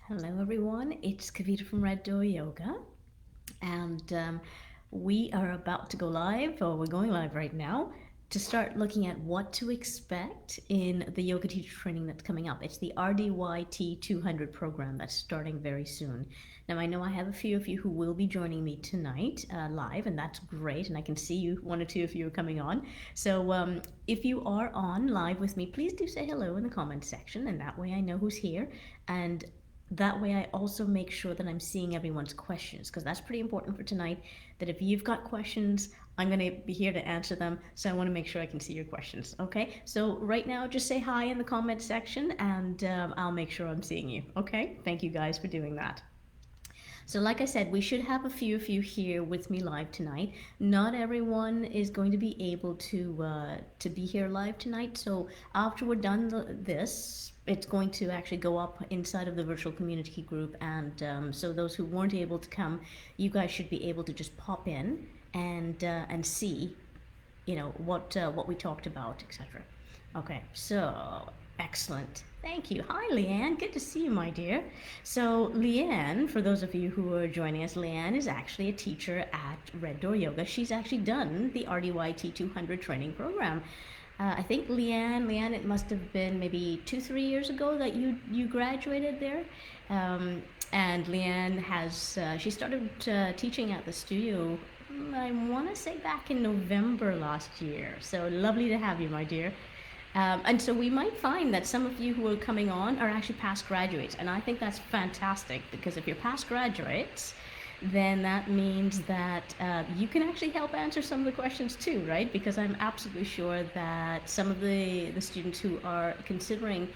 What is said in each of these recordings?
Hello, everyone. It's Kavita from Red Door Yoga, and we are about to go live, or we're going live right now, to start looking at what to expect in the yoga teacher training that's coming up. It's the RDYT 200 program that's starting very soon. Now, I know I have a few of you who will be joining me tonight live, and that's great. And I can see you, one or two of you are coming on. So if you are on live with me, please do say hello in the comments section, and that way I know who's here. And that way I also make sure that I'm seeing everyone's questions, because that's pretty important for tonight, that if you've got questions, I'm going to be here to answer them. So I want to make sure I can see your questions. Okay, so right now just say hi in the comment section, and I'll make sure I'm seeing you. Okay, thank you guys for doing that. So like I said, we should have a few of you here with me live tonight. Not everyone is going to be able to be here live tonight. So after we're done this, it's going to actually go up inside of the virtual community group, and so those who weren't able to come, you guys should be able to just pop in and see, what we talked about, etc. Okay, so excellent. Thank you. Hi, Leanne. Good to see you, my dear. So, Leanne, for those of you who are joining us, Leanne is actually a teacher at Red Door Yoga. She's actually done the RDYT 200 training program. I think Leanne, it must have been maybe 2-3 years ago that you graduated there. And Leanne she started teaching at the studio, I want to say back in November last year. So lovely to have you, my dear. And so we might find that some of you who are coming on are actually past graduates. And I think that's fantastic, because if you're past graduates, then that means that you can actually help answer some of the questions too, right? Because I'm absolutely sure that some of the students who are considering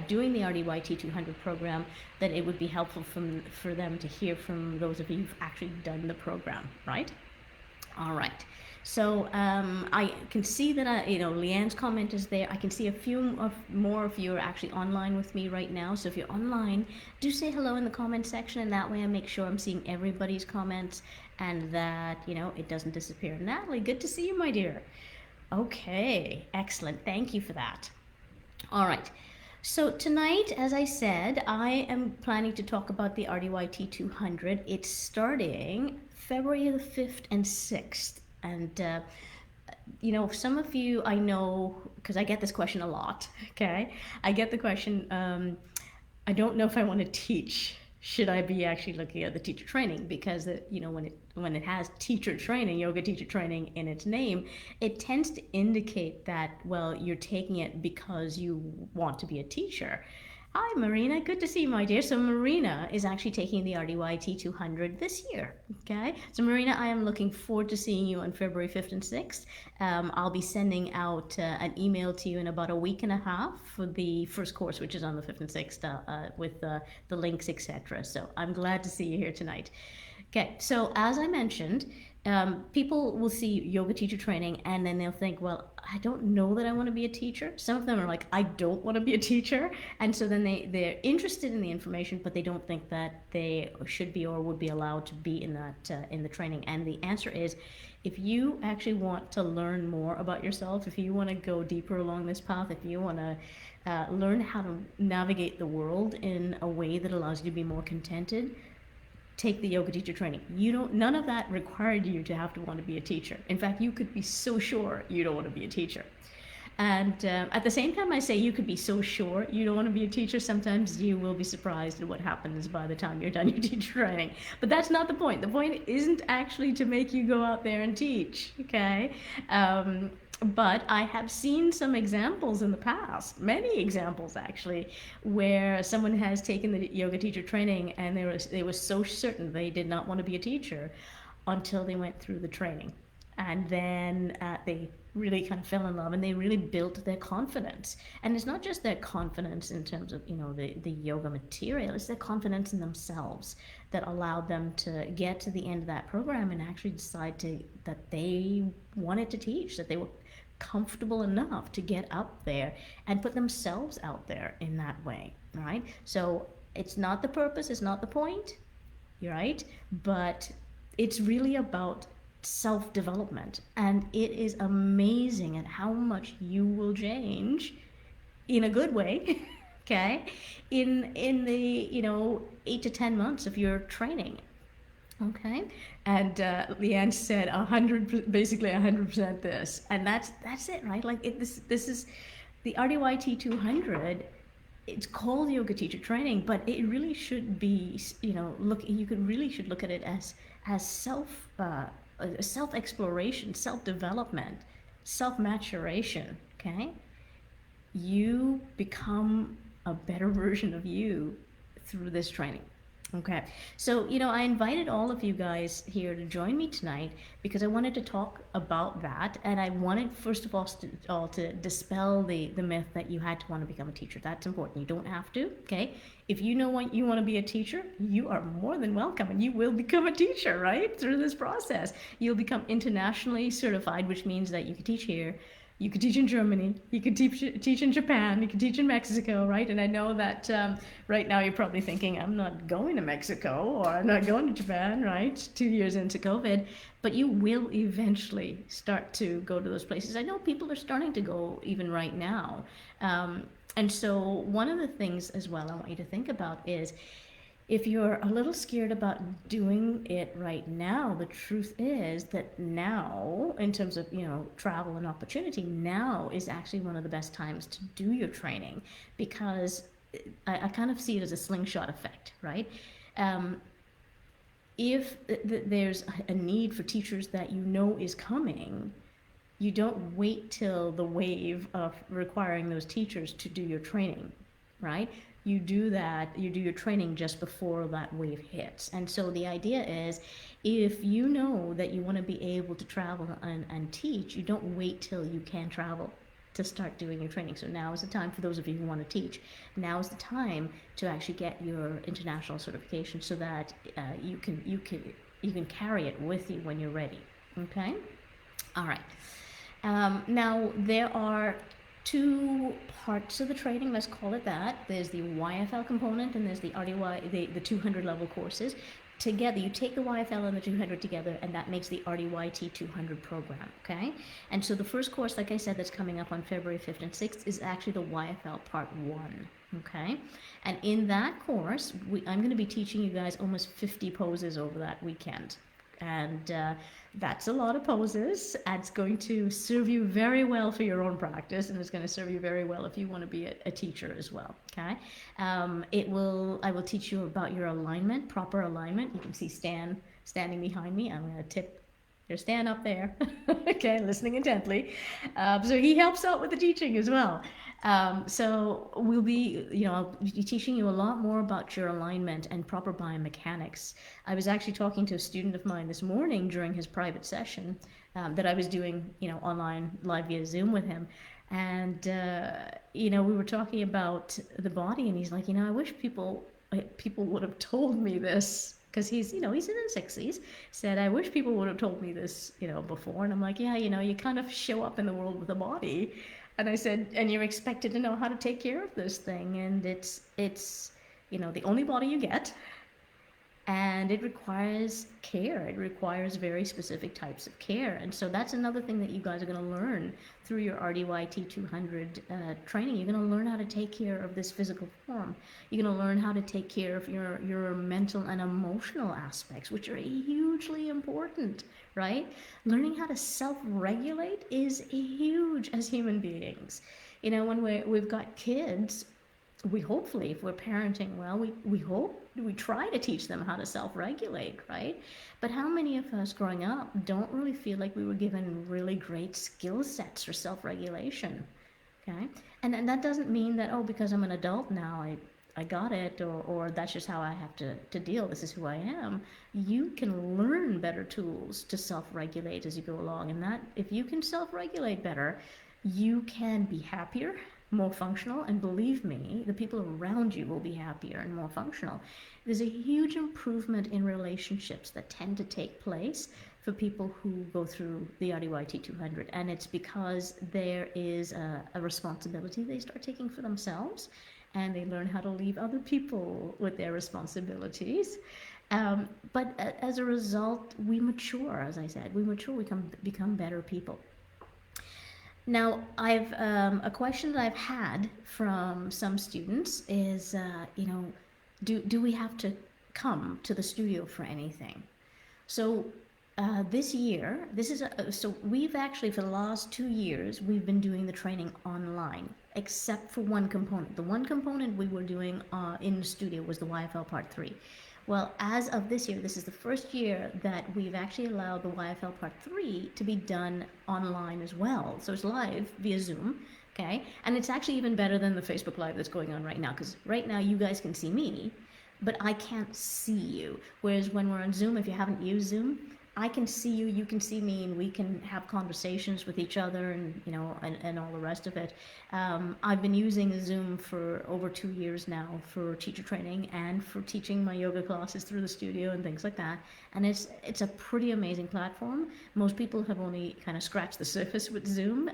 doing the RDYT 200 program, that it would be helpful for them to hear from those of you who've actually done the program, right? All right. So I can see that Leanne's comment is there. I can see a few more of you are actually online with me right now. So if you're online, do say hello in the comment section, and that way I make sure I'm seeing everybody's comments and that it doesn't disappear. Natalie, good to see you, my dear. Okay, excellent. Thank you for that. All right. So tonight, as I said, I am planning to talk about the RDYT 200. It's starting February the 5th and 6th. And, some of you I know, because I get this question a lot, okay? I get the question, I don't know if I want to teach. Should I be actually looking at the teacher training? Because, when it has teacher training, yoga teacher training in its name, it tends to indicate that, well, you're taking it because you want to be a teacher. Hi, Marina. Good to see you, my dear. So Marina is actually taking the RDYT 200 this year. Okay. So Marina, I am looking forward to seeing you on February 5th and 6th. I'll be sending out an email to you in about a week and a half for the first course, which is on the 5th and 6th, with the links, etc. So I'm glad to see you here tonight. Okay. So as I mentioned, people will see yoga teacher training and then they'll think, well, I don't know that I want to be a teacher. Some of them are like, I don't want to be a teacher. And so then they're interested in the information, but they don't think that they should be or would be allowed to be in that in the training. And the answer is, if you actually want to learn more about yourself, if you want to go deeper along this path, if you want to learn how to navigate the world in a way that allows you to be more contented, take the yoga teacher training. None of that required you to have to want to be a teacher. In fact, you could be so sure you don't want to be a teacher. And at the same time, I say you could be so sure you don't want to be a teacher, sometimes you will be surprised at what happens by the time you're done your teacher training. But that's not the point. The point isn't actually to make you go out there and teach, okay? But I have seen some examples in the past, many examples actually, where someone has taken the yoga teacher training and they were so certain they did not want to be a teacher until they went through the training. And then they really kind of fell in love and they really built their confidence. And it's not just their confidence in terms of, the yoga material, it's their confidence in themselves that allowed them to get to the end of that program and actually decide that they wanted to teach, that they were comfortable enough to get up there and put themselves out there in that way, right? So it's not the purpose, it's not the point, right? But it's really about self-development, and it is amazing at how much you will change in a good way Okay, in the 8 to 10 months of your training. Okay, and Leanne said 100, basically 100% this, and that's it, right? Like this is the RDYT 200. It's called yoga teacher training, but it really should be, look, you could really should look at it as self exploration, self development, self maturation. Okay, you become a better version of you through this training. Okay, so I invited all of you guys here to join me tonight because I wanted to talk about that, and I wanted first of all to dispel the myth that you had to want to become a teacher. That's important. You don't have to. Okay, if you know what you want to be a teacher, you are more than welcome, and you will become a teacher right through this process. You'll become internationally certified, which means that you can teach here, you could teach in Germany, you could teach in Japan, you could teach in Mexico, right? And I know that right now you're probably thinking, I'm not going to Mexico or I'm not going to Japan, right? 2 years into COVID, but you will eventually start to go to those places. I know people are starting to go even right now. And so one of the things as well I want you to think about is, if you're a little scared about doing it right now, the truth is that now, in terms of travel and opportunity, now is actually one of the best times to do your training, because I kind of see it as a slingshot effect, right? If there's a need for teachers that is coming, you don't wait till the wave of requiring those teachers to do your training, right? You do your training just before that wave hits. And so the idea is, if you know that you want to be able to travel and teach, you don't wait till you can travel to start doing your training. So now is the time, for those of you who want to teach, now is the time to actually get your international certification, so that you can carry it with you when you're ready. Okay? All right. Now, there are two parts of the training, let's call it that. There's the YFL component, and there's the RDY, the 200 level courses. Together, you take the YFL and the 200 together, and that makes the RDYT 200 program, okay? And so the first course, like I said, that's coming up on February 5th and 6th is actually the YFL Part 1, okay? And in that course, I'm going to be teaching you guys almost 50 poses over that weekend. And that's a lot of poses. It's going to serve you very well for your own practice, and it's going to serve you very well if you want to be a teacher as well. Okay, I will teach you about your alignment, proper alignment. You can see Stan standing behind me. I'm going to tip your Stan up there. Okay, listening intently. So he helps out with the teaching as well. So we'll be, I'll be teaching you a lot more about your alignment and proper biomechanics. I was actually talking to a student of mine this morning during his private session that I was doing, online, live via Zoom with him. And, we were talking about the body, and he's like, I wish people would have told me this. Because he's in his 60s, said, I wish people would have told me this, before. And I'm like, yeah, you kind of show up in the world with a body. And I said, and you're expected to know how to take care of this thing. And it's the only body you get. And it requires care. It requires very specific types of care. And so that's another thing that you guys are going to learn through your RDYT 200 training. You're going to learn how to take care of this physical form. You're going to learn how to take care of your mental and emotional aspects, which are hugely important, right? Learning how to self-regulate is huge as human beings. When we've got kids, we hopefully, if we're parenting well, we try to teach them how to self-regulate, right? But how many of us growing up don't really feel like we were given really great skill sets for self-regulation, okay? And that doesn't mean that, because I'm an adult now, I got it, or that's just how I have to deal, this is who I am. You can learn better tools to self-regulate as you go along, and that, if you can self-regulate better, you can be happier, more functional, and believe me, the people around you will be happier and more functional. There's a huge improvement in relationships that tend to take place for people who go through the RDYT 200, and it's because there is a responsibility they start taking for themselves, and they learn how to leave other people with their responsibilities. But as a result, we mature, as I said, we become better people. Now, I've a question that I've had from some students is, do we have to come to the studio for anything? So this year, so we've actually for the last 2 years we've been doing the training online, except for one component. The one component we were doing in the studio was the YFL Part 3. Well, as of this year, this is the first year that we've actually allowed the YFL Part 3 to be done online as well. So it's live via Zoom, okay? And it's actually even better than the Facebook Live that's going on right now, because right now you guys can see me, but I can't see you. Whereas when we're on Zoom, if you haven't used Zoom, I can see you, you can see me, and we can have conversations with each other, and and all the rest of it. I've been using Zoom for over 2 years now for teacher training and for teaching my yoga classes through the studio and things like that. And it's a pretty amazing platform. Most people have only kind of scratched the surface with Zoom.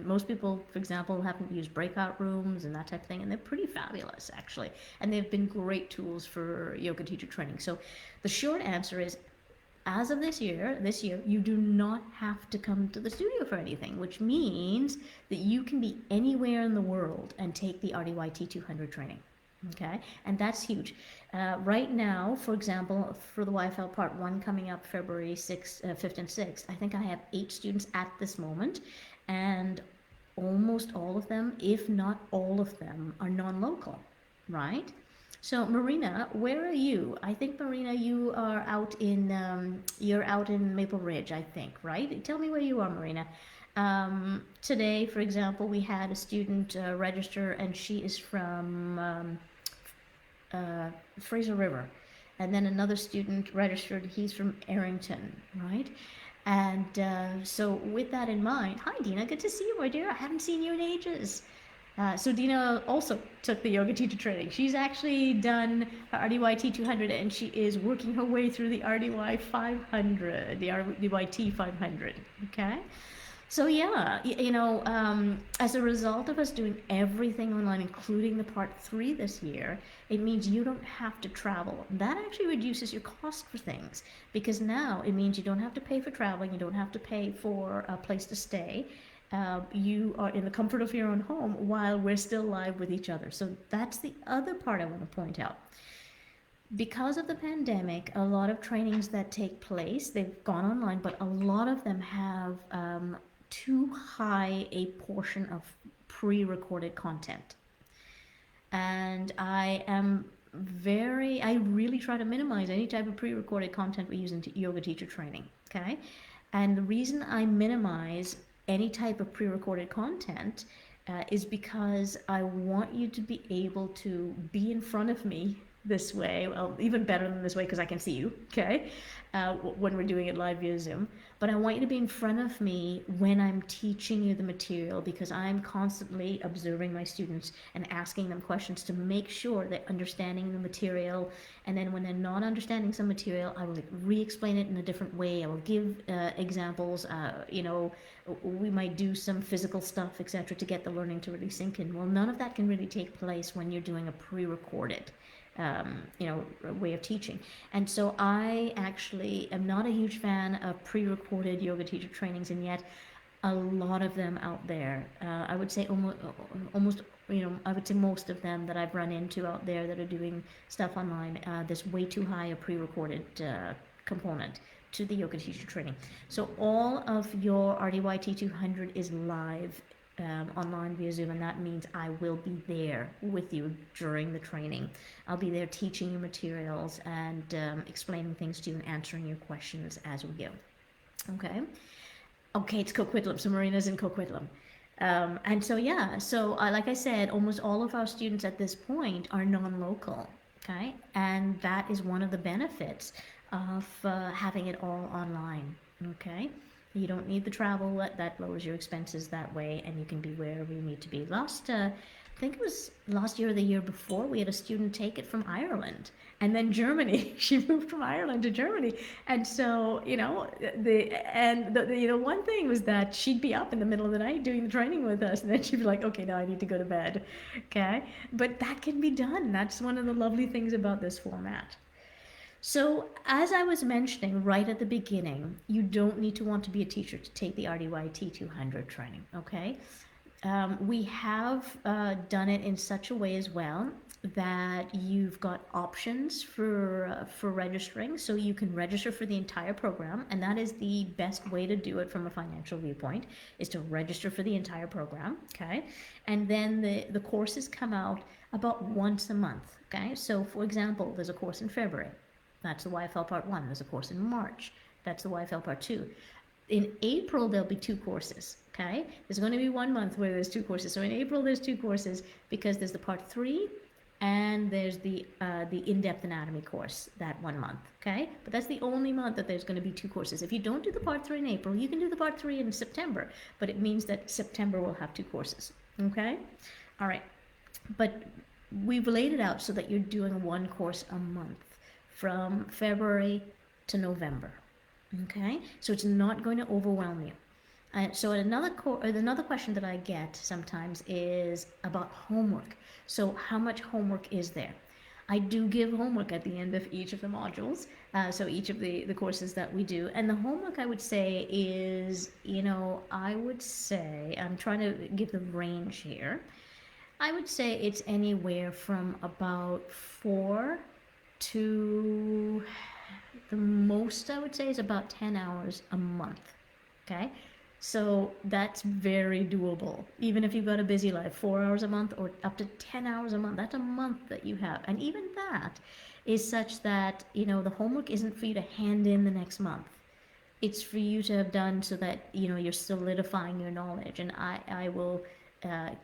Most people, for example, haven't used breakout rooms and that type of thing, and they're pretty fabulous actually. And they've been great tools for yoga teacher training. So the short answer is, as of this year, you do not have to come to the studio for anything, which means that you can be anywhere in the world and take the RDYT 200 training. Okay, and that's huge. Right now, for example, for the YFL Part 1 coming up February 6th, 5th, and 6th, I think I have 8 students at this moment, and almost all of them, if not all of them, are non-local, right? So Marina, where are you? I think Marina, you're out in Maple Ridge, I think, right? Tell me where you are, Marina. Today, for example, we had a student register, and she is from Fraser River, and then another student registered. He's from Arrington, right? And so, with that in mind, hi Dina, good to see you, my dear. I haven't seen you in ages. So Dina also took the yoga teacher training. She's actually done her RDYT 200, and she is working her way through the RDY 500, the RDYT 500. Okay. So yeah, as a result of us doing everything online, including the Part 3 this year, it means you don't have to travel. That actually reduces your cost for things, because now it means you don't have to pay for traveling, you don't have to pay for a place to stay. You are in the comfort of your own home while we're still live with each other. So that's the other part I want to point out. Because of the pandemic, a lot of trainings that take place, they've gone online, but a lot of them have too high a portion of pre-recorded content. And I really try to minimize any type of pre-recorded content we use in yoga teacher training, okay? And the reason I minimize any type of pre-recorded content is because I want you to be able to be in front of me this way, well, even better than this way because I can see you, okay, when we're doing it live via Zoom. But I want you to be in front of me when I'm teaching you the material, because I'm constantly observing my students and asking them questions to make sure they're understanding the material. And then when they're not understanding some material, I will re-explain it in a different way. I will give examples, we might do some physical stuff, etc., to get the learning to really sink in. Well, none of that can really take place when you're doing a pre-recorded way of teaching. And so I actually am not a huge fan of pre-recorded yoga teacher trainings, and yet a lot of them out there, I would say almost, I would say most of them that I've run into out there that are doing stuff online, there's way too high a pre-recorded component to the yoga teacher training. So all of your RDYT 200 is live online via Zoom, and that means I will be there with you during the training. I'll be there teaching you materials and explaining things to you and answering your questions as we go. Okay, it's Coquitlam, so Marina's in Coquitlam. And so like I said, almost all of our students at this point are non-local, okay? And that is one of the benefits of having it all online, okay? You don't need the travel, that lowers your expenses that way, and you can be wherever you need to be. I think it was last year or the year before, we had a student take it from Ireland and then Germany. She moved from Ireland to Germany. And so, one thing was that she'd be up in the middle of the night doing the training with us, and then she'd be like, okay, now I need to go to bed, okay? But that can be done. That's one of the lovely things about this format. So, as I was mentioning right at the beginning, you don't need to want to be a teacher to take the RDYT 200 training, okay? We have done it in such a way as well that you've got options for registering. So you can register for the entire program, and that is the best way to do it from a financial viewpoint, is to register for the entire program, okay? And then the courses come out about once a month, okay? So for example, there's a course in February. That's the YFL Part 1. There's a course in March. That's the YFL Part 2. In April, there'll be 2 courses, okay? There's going to be 1 month where there's 2 courses. So in April, there's 2 courses because there's the Part 3 and there's the in-depth anatomy course that 1 month, okay? But that's the only month that there's going to be 2 courses. If you don't do the Part 3 in April, you can do the Part 3 in September, but it means that September will have 2 courses, okay? All right, but we've laid it out so that you're doing 1 course a month from February to November. Okay, so it's not going to overwhelm you. So another question that I get sometimes is about homework. So how much homework is there? I do give homework at the end of each of the modules, so each of the courses that we do. And the homework, I would say, is, I would say, I'm trying to give the range here. I would say it's anywhere from about 4 to the most, I would say, is about 10 hours a month, okay? So that's very doable. Even if you've got a busy life, 4 hours a month or up to 10 hours a month, that's a month that you have. And even that is such that, the homework isn't for you to hand in the next month. It's for you to have done so that, you're solidifying your knowledge. And I will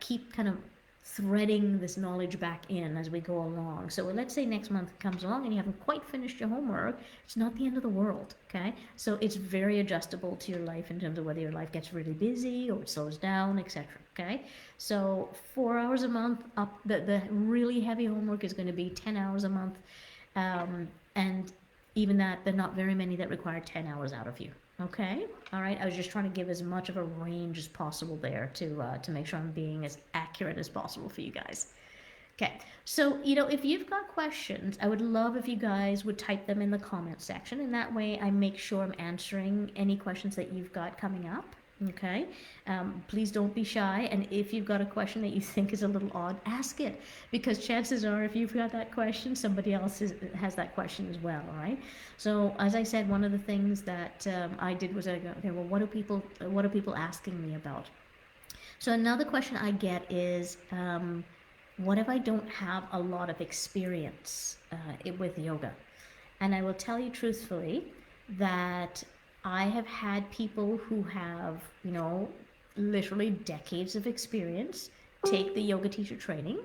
keep kind of threading this knowledge back in as we go along. So let's say next month comes along and you haven't quite finished your homework, it's not the end of the world, okay? So it's very adjustable to your life in terms of whether your life gets really busy or it slows down, etc., okay? So 4 hours a month, up the really heavy homework is going to be 10 hours a month, and even that, there are not very many that require 10 hours out of you. Okay, all right. I was just trying to give as much of a range as possible there to make sure I'm being as accurate as possible for you guys. Okay, so if you've got questions, I would love if you guys would type them in the comment section, and that way I make sure I'm answering any questions that you've got coming up. Okay, please don't be shy, and if you've got a question that you think is a little odd, ask it, because chances are if you've got that question, somebody else has that question as well. All right, so as I said, one of the things that I did was I go, okay, well, what are people asking me about? So another question I get is, what if I don't have a lot of experience with yoga? And I will tell you truthfully that I have had people who have, literally decades of experience take the yoga teacher training.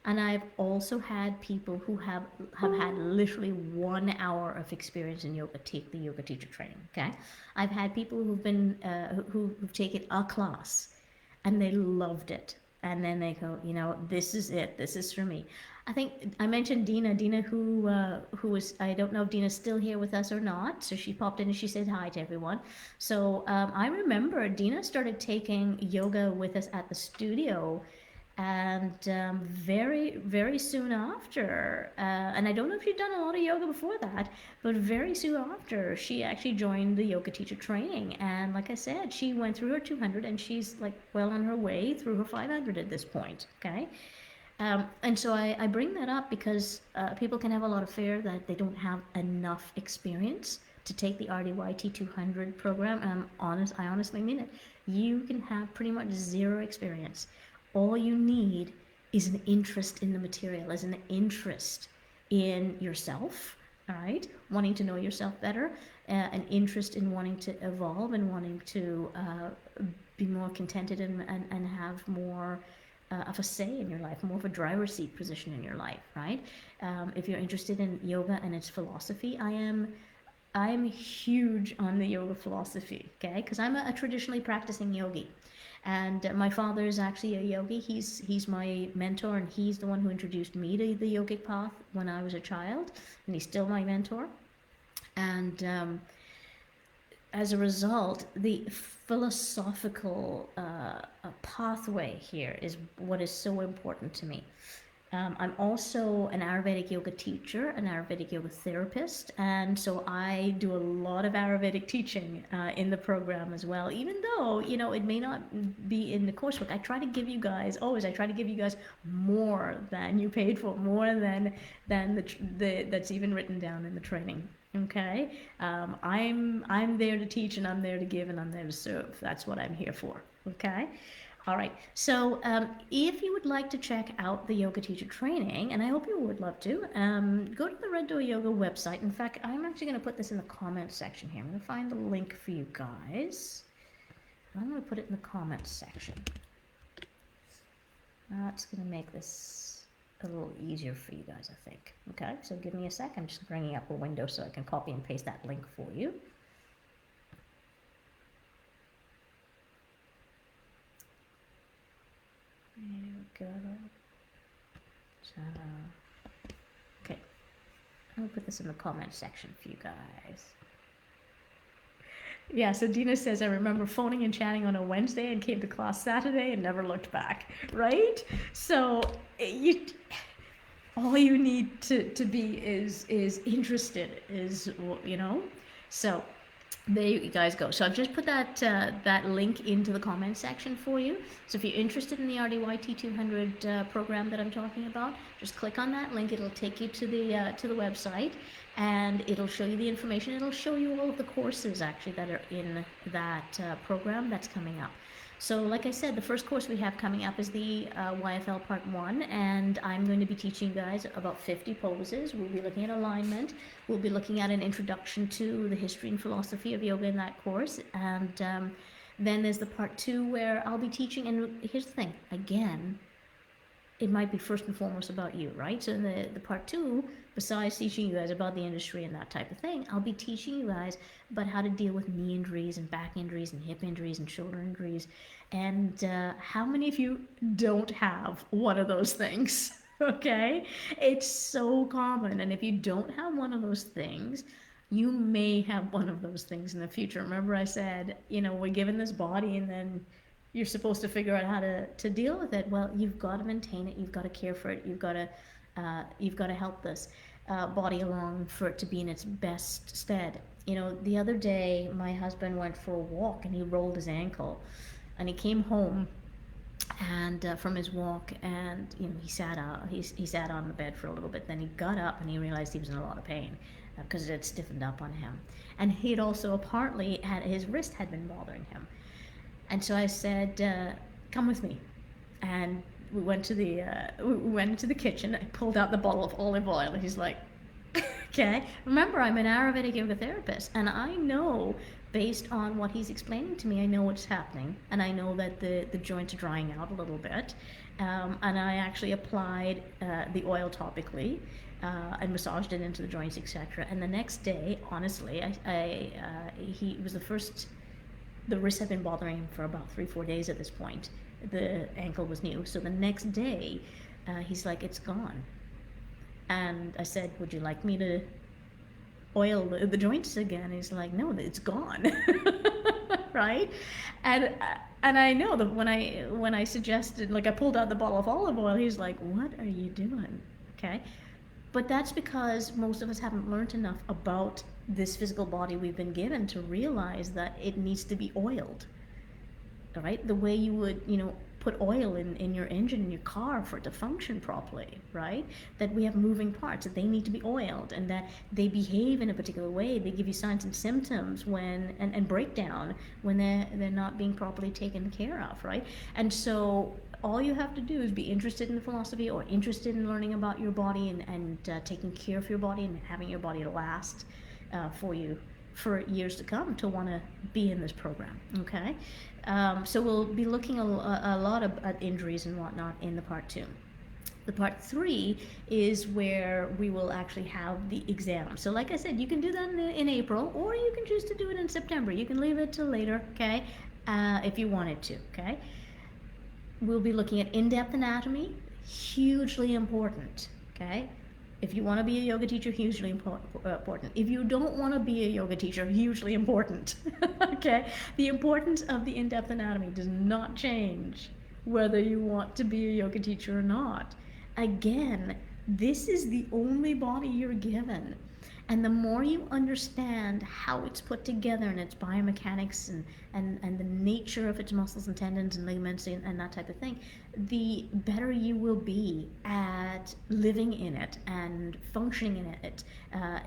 And I've also had people who have had literally 1 hour of experience in yoga take the yoga teacher training, okay? I've had people who've taken a class and they loved it. And then they go, this is it. This is for me. I think I mentioned Dina who was, I don't know if Dina's still here with us or not. So she popped in and she said hi to everyone. So I remember Dina started taking yoga with us at the studio, and very, very soon after, and I don't know if she'd done a lot of yoga before that, but very soon after, she actually joined the yoga teacher training. And like I said, she went through her 200 and she's like well on her way through her 500 at this point, okay? And so I bring that up because people can have a lot of fear that they don't have enough experience to take the RDYT 200 program. And I honestly mean it. You can have pretty much 0 experience. All you need is an interest in the material, is an interest in yourself, all right? Wanting to know yourself better, an interest in wanting to evolve and wanting to be more contented and have more of a say in your life, more of a driver's seat position in your life, right? If you're interested in yoga and its philosophy, I am huge on the yoga philosophy, okay? Because I'm a traditionally practicing yogi. And my father is actually a yogi. He's my mentor, and he's the one who introduced me to the yogic path when I was a child, and he's still my mentor. And as a result, the philosophical pathway here is what is so important to me. I'm also an Ayurvedic yoga teacher, an Ayurvedic yoga therapist, and so I do a lot of Ayurvedic teaching in the program as well. Even though, you know, it may not be in the coursework, I try to give you guys, always, I try to give you guys more than you paid for, more than that's even written down in the training. Okay, I'm there to teach, and I'm there to give, and I'm there to serve. That's what I'm here for. Okay. All right, so if you would like to check out the yoga teacher training, and I hope you would love to, go to the Red Door Yoga website. In fact, I'm actually going to put this in the comments section here. I'm going to find the link for you guys. I'm going to put it in the comments section. That's going to make this a little easier for you guys, I think. Okay, so give me a sec. I'm just bringing up a window so I can copy and paste that link for you. There we go. So, okay. I'll put this in the comment section for you guys. Yeah, so Dina says, I remember phoning and chatting on a Wednesday and came to class Saturday and never looked back, right? So all you need to be is interested, is, you know? So there you guys go. So I've just put that link into the comment section for you. So if you're interested in the RDYT 200 program that I'm talking about, just click on that link. It'll take you to the website, and it'll show you the information. It'll show you all of the courses actually that are in that program that's coming up. So like I said, the first course we have coming up is the YFL Part 1, and I'm going to be teaching you guys about 50 poses. We'll be looking at alignment. We'll be looking at an introduction to the history and philosophy of yoga in that course. And then there's the Part 2 where I'll be teaching, and here's the thing, again, it might be first and foremost about you, right? So in the Part 2, besides teaching you guys about the industry and that type of thing, I'll be teaching you guys about how to deal with knee injuries and back injuries and hip injuries and shoulder injuries. And how many of you don't have one of those things? Okay? It's so common. And if you don't have one of those things, you may have one of those things in the future. Remember I said, you know, we're given this body and then you're supposed to figure out how to deal with it. Well, you've got to maintain it. You've got to care for it. You've got to help this body along for it to be in its best stead. You know, the other day my husband went for a walk and he rolled his ankle, and he came home and from his walk, and you know, he sat on the bed for a little bit. Then he got up and he realized he was in a lot of pain because it had stiffened up on him, and he had also partly had his wrist had been bothering him. And so I said, come with me. And we went to into the kitchen. I pulled out the bottle of olive oil. And he's like, okay. Remember, I'm an Ayurvedic yoga therapist, and I know, based on what he's explaining to me, I know what's happening, and I know that the joints are drying out a little bit. And I actually applied the oil topically and massaged it into the joints, etc. And the next day, honestly, he was the first. The wrist had been bothering him for about 3-4 days at this point. The ankle was new. So the next day, he's like, it's gone. And I said, would you like me to oil the joints again? He's like, no, it's gone. Right? And I know that when I suggested, like I pulled out the bottle of olive oil, he's like, what are you doing? Okay? But that's because most of us haven't learned enough about this physical body we've been given to realize that it needs to be oiled, right? The way you would, you know, put oil in your engine in your car for it to function properly, right? That we have moving parts, that they need to be oiled, and that they behave in a particular way. They give you signs and symptoms when and breakdown when they're not being properly taken care of, right? And so all you have to do is be interested in the philosophy or interested in learning about your body and taking care of your body and having your body last for you for years to come to want to be in this program, okay? So we'll be looking a lot at injuries and whatnot in the Part 2. The Part 3 is where we will actually have the exam. So like I said, you can do that in April, or you can choose to do it in September. You can leave it till later, okay, if you wanted to, okay? We'll be looking at in-depth anatomy, hugely important, okay? If you want to be a yoga teacher, hugely important. If you don't want to be a yoga teacher, hugely important, okay? The importance of the in-depth anatomy does not change whether you want to be a yoga teacher or not. Again, this is the only body you're given. And the more you understand how it's put together and its biomechanics and the nature of its muscles and tendons and ligaments and that type of thing, the better you will be at living in it and functioning in it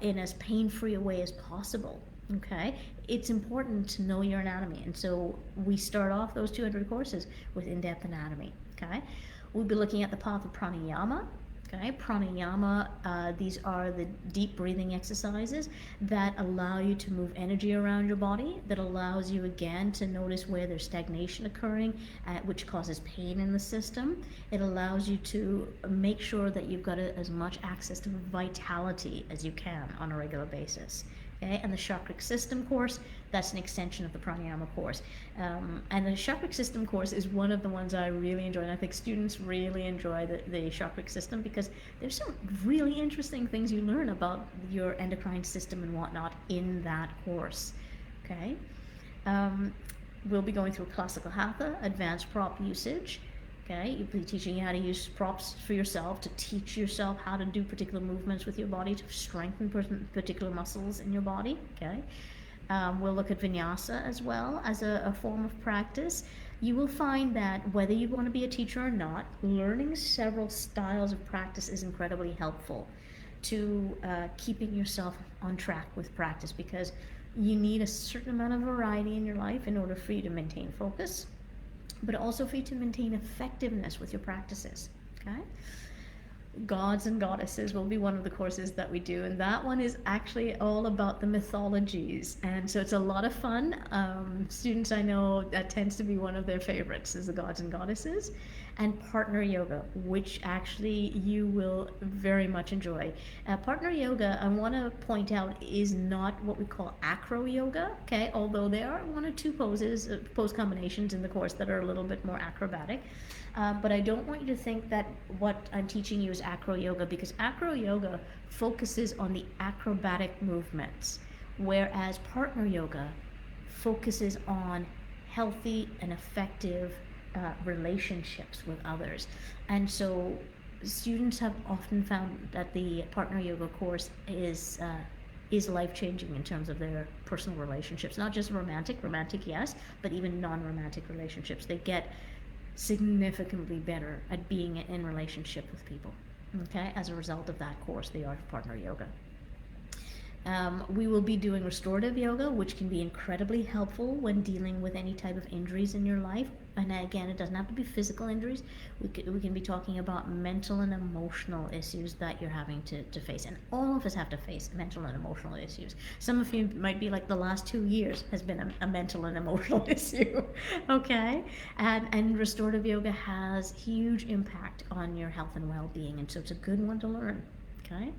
in as pain-free a way as possible. Okay, it's important to know your anatomy, and so we start off those 200 courses with in-depth anatomy. Okay, we'll be looking at the path of pranayama. Okay, pranayama, these are the deep breathing exercises that allow you to move energy around your body, that allows you again to notice where there's stagnation occurring, which causes pain in the system. It allows you to make sure that you've got as much access to vitality as you can on a regular basis. Okay, and the chakric system course, that's an extension of the pranayama course. And the chakric system course is one of the ones I really enjoy, and I think students really enjoy the chakric system because there's some really interesting things you learn about your endocrine system and whatnot in that course. Okay, we'll be going through classical hatha, advanced prop usage. Okay, you'll be teaching you how to use props for yourself, to teach yourself how to do particular movements with your body, to strengthen particular muscles in your body. Okay, we'll look at vinyasa as well as a form of practice. You will find that whether you want to be a teacher or not, learning several styles of practice is incredibly helpful to keeping yourself on track with practice, because you need a certain amount of variety in your life in order for you to maintain focus, but also for you to maintain effectiveness with your practices. Okay, gods and goddesses will be one of the courses that we do, and that one is actually all about the mythologies, and so it's a lot of fun. Students, I know that tends to be one of their favorites, is the gods and goddesses. And partner yoga, which actually you will very much enjoy. Partner yoga, I want to point out, is not what we call acro yoga, okay, although there are one or two pose combinations in the course that are a little bit more acrobatic. But I don't want you to think that what I'm teaching you is acro yoga, because acro yoga focuses on the acrobatic movements, whereas partner yoga focuses on healthy and effective relationships with others. And so students have often found that the partner yoga course is life-changing in terms of their personal relationships, not just romantic yes, but even non-romantic relationships. They get significantly better at being in relationship with people, okay, as a result of that course, the art of partner yoga. We will be doing restorative yoga, which can be incredibly helpful when dealing with any type of injuries in your life. And again, it doesn't have to be physical injuries. We can be talking about mental and emotional issues that you're having to face. And all of us have to face mental and emotional issues. Some of you might be like, the last 2 years has been a mental and emotional issue, okay? And restorative yoga has huge impact on your health and well-being, and so it's a good one to learn, okay?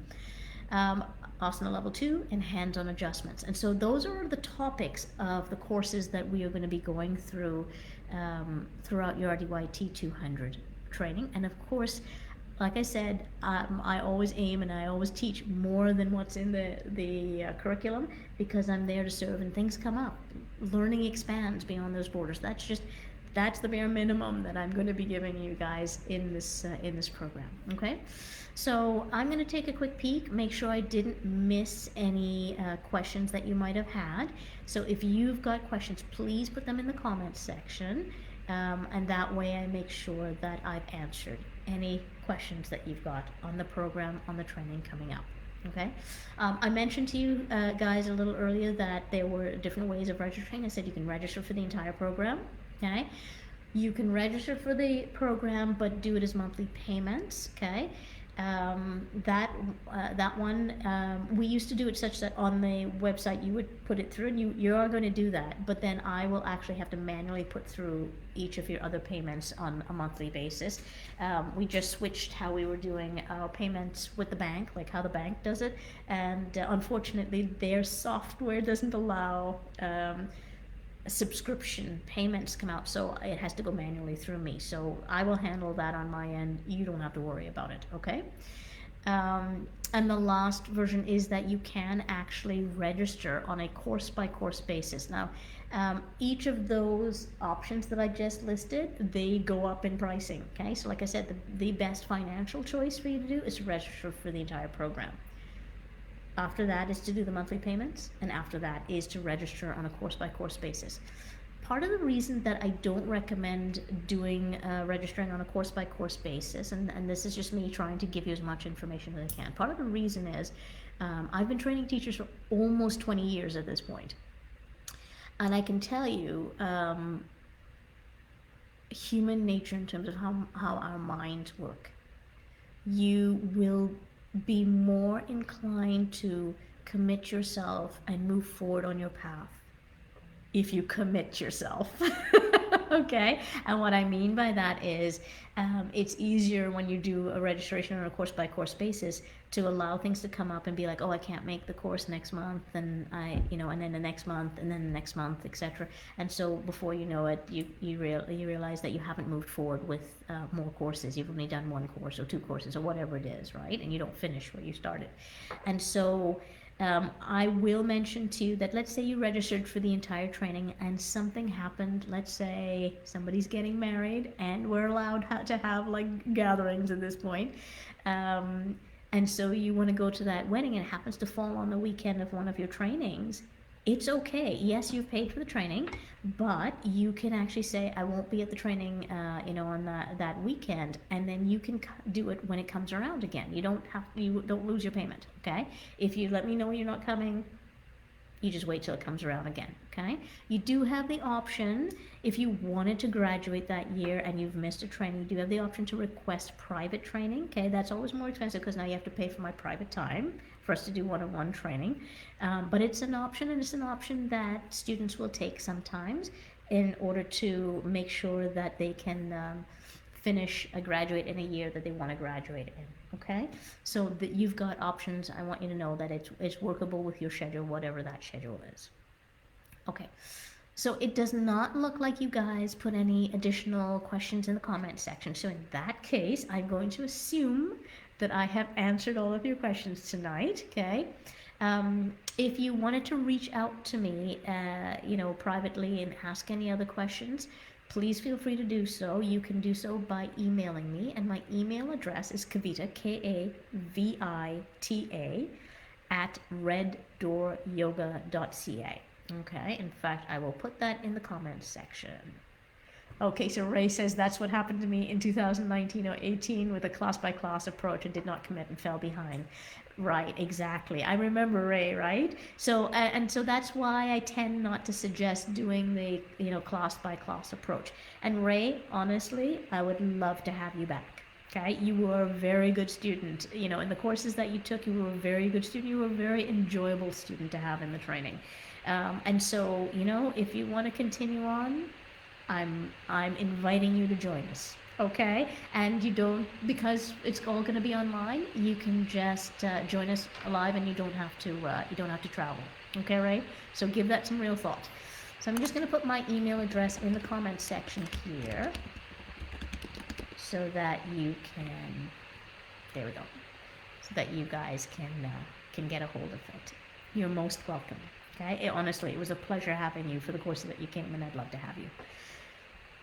Asana level 2 and hands-on adjustments. And so those are the topics of the courses that we are going to be going through throughout your RDYT 200 training. And of course, like I said, I always aim and I always teach more than what's in the curriculum, because I'm there to serve, and things come up. Learning expands beyond those borders. That's the bare minimum that I'm going to be giving you guys in this program. Okay, so I'm going to take a quick peek, make sure I didn't miss any questions that you might have had. So if you've got questions, please put them in the comments section, and that way I make sure that I've answered any questions that you've got on the program, on the training coming up. Okay, I mentioned to you guys a little earlier that there were different ways of registering. I said you can register for the entire program. Okay, you can register for the program, but do it as monthly payments. Okay, that one, we used to do it such that on the website you would put it through, and you are going to do that, but then I will actually have to manually put through each of your other payments on a monthly basis. We just switched how we were doing our payments with the bank, like how the bank does it, and unfortunately their software doesn't allow subscription payments come out, so it has to go manually through me. So I will handle that on my end. You don't have to worry about it, okay? And the last version is that you can actually register on a course-by-course basis. Now, Each of those options that I just listed, they go up in pricing. Okay, so like I said, the best financial choice for you to do is to register for the entire program. After that is to do the monthly payments, and after that is to register on a course by course basis. Part of the reason that I don't recommend doing registering on a course by course basis, and this is just me trying to give you as much information as I can. Part of the reason is I've been training teachers for almost 20 years at this point. And I can tell you, human nature in terms of how our minds work, you will be more inclined to commit yourself and move forward on your path if you commit yourself. Okay, and what I mean by that is it's easier when you do a registration on a course by course basis to allow things to come up and be like, oh, I can't make the course next month, and and then the next month, and then the next month, etc. And so before you know it, you realize that you haven't moved forward with more courses. You've only done one course or two courses or whatever it is, right? And you don't finish where you started. And so I will mention to you that let's say you registered for the entire training and something happened. Let's say somebody's getting married and we're allowed to have like gatherings at this point. And so you want to go to that wedding and it happens to fall on the weekend of one of your trainings. It's okay. Yes, you've paid for the training, but you can actually say, I won't be at the training, on that weekend, and then you can do it when it comes around again. You don't lose your payment, okay? If you let me know you're not coming, you just wait till it comes around again, okay? You do have the option, if you wanted to graduate that year and you've missed a training, you do have the option to request private training, okay? That's always more expensive because now you have to pay for my private time for us to do one-on-one training. But it's an option, and it's an option that students will take sometimes in order to make sure that they can graduate in a year that they want to graduate in. Okay, so that you've got options. I want you to know that it's workable with your schedule, whatever that schedule is. Okay, so it does not look like you guys put any additional questions in the comment section. So in that case, I'm going to assume that I have answered all of your questions tonight. Okay. If you wanted to reach out to me, privately and ask any other questions, please feel free to do so. You can do so by emailing me, and my email address is Kavita, Kavita, at reddooryoga.ca. Okay, in fact, I will put that in the comments section. Okay, so Ray says that's what happened to me in 2019 or 18 with a class-by-class approach and did not commit and fell behind. Right, exactly. I remember Ray, right? So, and so that's why I tend not to suggest doing the, class-by-class approach. And Ray, honestly, I would love to have you back. Okay, you were a very good student. In the courses that you took, you were a very good student. You were a very enjoyable student to have in the training. And so, if you want to continue on, I'm inviting you to join us, okay? And you don't, because it's all going to be online, you can just join us live, and you don't have to travel, okay, Ray? So give that some real thought. So I'm just going to put my email address in the comments section here, so that you can, there we go, so that you guys can get a hold of it. You're most welcome. Okay, honestly, it was a pleasure having you for the courses that you came, and I'd love to have you.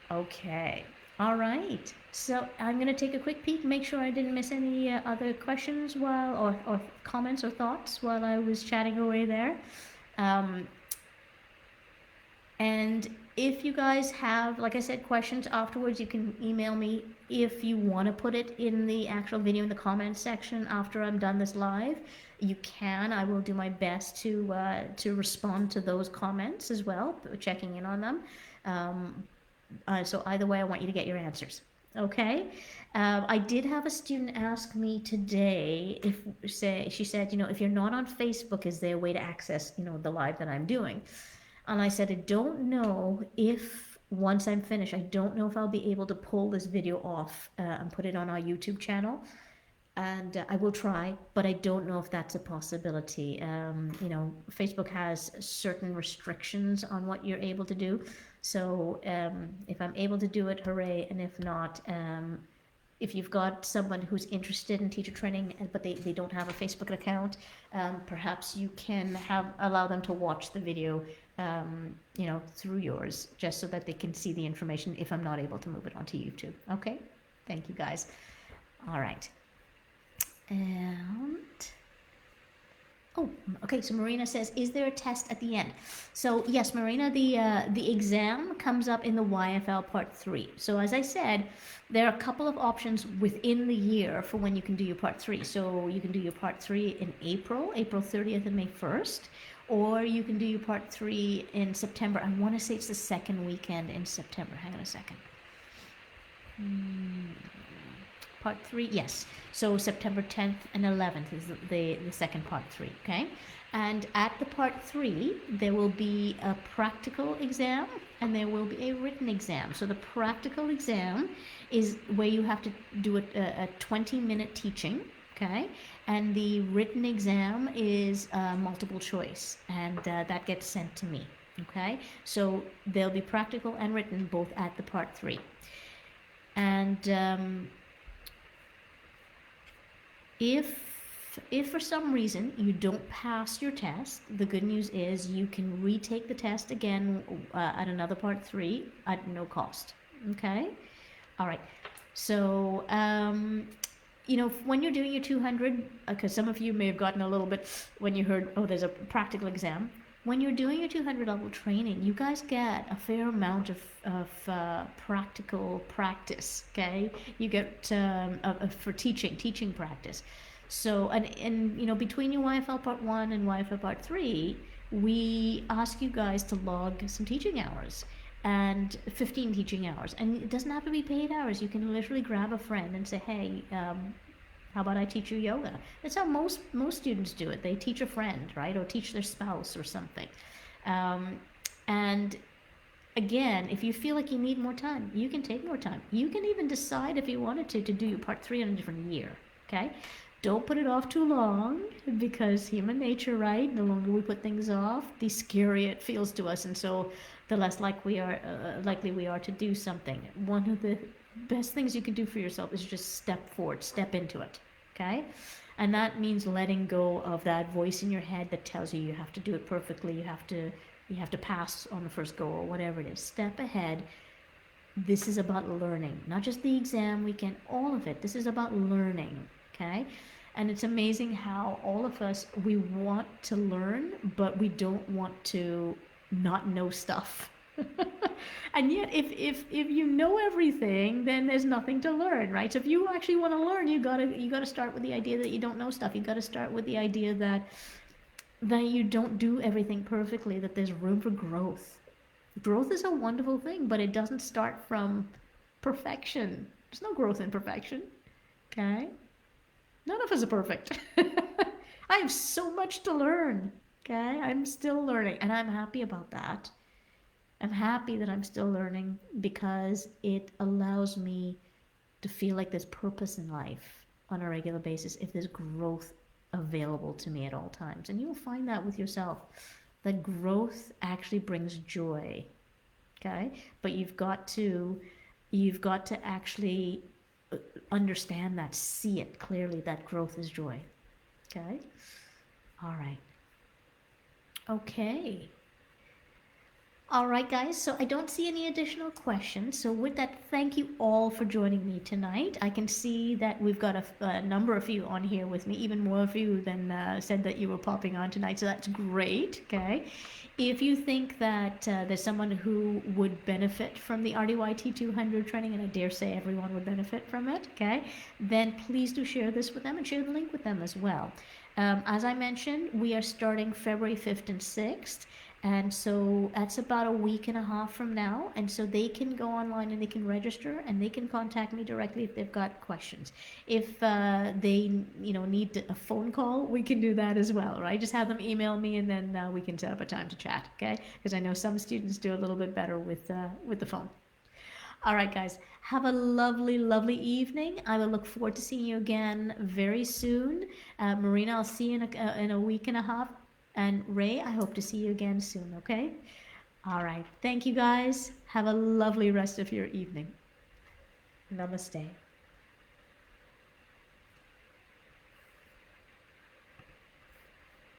Okay, all right. So I'm going to take a quick peek, make sure I didn't miss any other questions or comments or thoughts while I was chatting away there. And if you guys have, like I said, questions afterwards, you can email me. If you want to put it in the actual video in the comments section after I'm done this live, you can. I will do my best to respond to those comments as well, checking in on them. So either way, I want you to get your answers. Okay. I did have a student ask me today she said, if you're not on Facebook, is there a way to access, the live that I'm doing? And I said, I don't know if once I'm finished, I don't know if I'll be able to pull this video off and put it on our YouTube channel. And I will try, but I don't know if that's a possibility. Facebook has certain restrictions on what you're able to do. So if I'm able to do it, hooray. And if not, if you've got someone who's interested in teacher training, but they don't have a Facebook account, perhaps you can allow them to watch the video, through yours, just so that they can see the information if I'm not able to move it onto YouTube. Okay? Thank you, guys. All right. And oh, okay. So Marina says, "Is there a test at the end?" So yes, Marina, the exam comes up in the YFL Part 3. So as I said, there are a couple of options within the year for when you can do your Part 3. So you can do your Part 3 in April 30th and May 1st, or you can do your Part 3 in September. I want to say it's the second weekend in September. Hang on a second. Part 3, yes. So September 10th and 11th is the second Part 3, okay? And at the Part 3, there will be a practical exam and there will be a written exam. So the practical exam is where you have to do a 20-minute teaching, okay? And the written exam is multiple choice, and that gets sent to me, okay? So there'll be practical and written both at the Part 3. And if for some reason you don't pass your test, the good news is you can retake the test again at another Part 3 at no cost. Okay? All right. So, when you're doing your 200, because some of you may have gotten a little bit when you heard, oh, there's a practical exam. When you're doing your 200 level training, you guys get a fair amount of practical practice, okay? You get for teaching practice. So, and between your YFL Part 1 and YFL Part 3, we ask you guys to log some teaching hours, and 15 teaching hours. And it doesn't have to be paid hours. You can literally grab a friend and say, hey, how about I teach you yoga? That's how most students do it. They teach a friend, right? Or teach their spouse or something. And again, if you feel like you need more time, you can take more time. You can even decide if you wanted to do your Part 3 in a different year, okay? Don't put it off too long, because human nature, right? The longer we put things off, the scarier it feels to us. And so the less likely we are to do something. One of the best things you can do for yourself is just step forward, step into it, okay? And that means letting go of that voice in your head that tells you have to do it perfectly, you have to pass on the first go, or whatever it is. Step ahead. This is about learning, not just the exam weekend, all of it. This is about learning, okay? And it's amazing how all of us, we want to learn, but we don't want to not know stuff. And yet, if you know everything, then there's nothing to learn, right? So if you actually want to learn, you gotta start with the idea that you don't know stuff. You gotta start with the idea that you don't do everything perfectly, that there's room for growth. Growth is a wonderful thing, but it doesn't start from perfection. There's no growth in perfection, okay? None of us are perfect. I have so much to learn, okay? I'm still learning, and I'm happy about that. I'm happy that I'm still learning, because it allows me to feel like there's purpose in life on a regular basis if there's growth available to me at all times. And you'll find that with yourself. That growth actually brings joy, okay? But you've got to actually understand that, see it clearly, that growth is joy, okay? All right. Okay. All right, guys, so I don't see any additional questions. So with that, thank you all for joining me tonight. I can see that we've got a number of you on here with me, even more of you than said that you were popping on tonight. So that's great, okay? If you think that there's someone who would benefit from the RDYT 200 training, and I dare say everyone would benefit from it, okay, then please do share this with them and share the link with them as well. As I mentioned, we are starting February 5th and 6th. And so that's about a week and a half from now. And so they can go online and they can register, and they can contact me directly if they've got questions. If they need a phone call, we can do that as well, right? Just have them email me, and then we can set up a time to chat, okay? Because I know some students do a little bit better with the phone. All right, guys, have a lovely, lovely evening. I will look forward to seeing you again very soon. Marina, I'll see you in a week and a half. And Ray, I hope to see you again soon, okay? All right. Thank you, guys. Have a lovely rest of your evening. Namaste.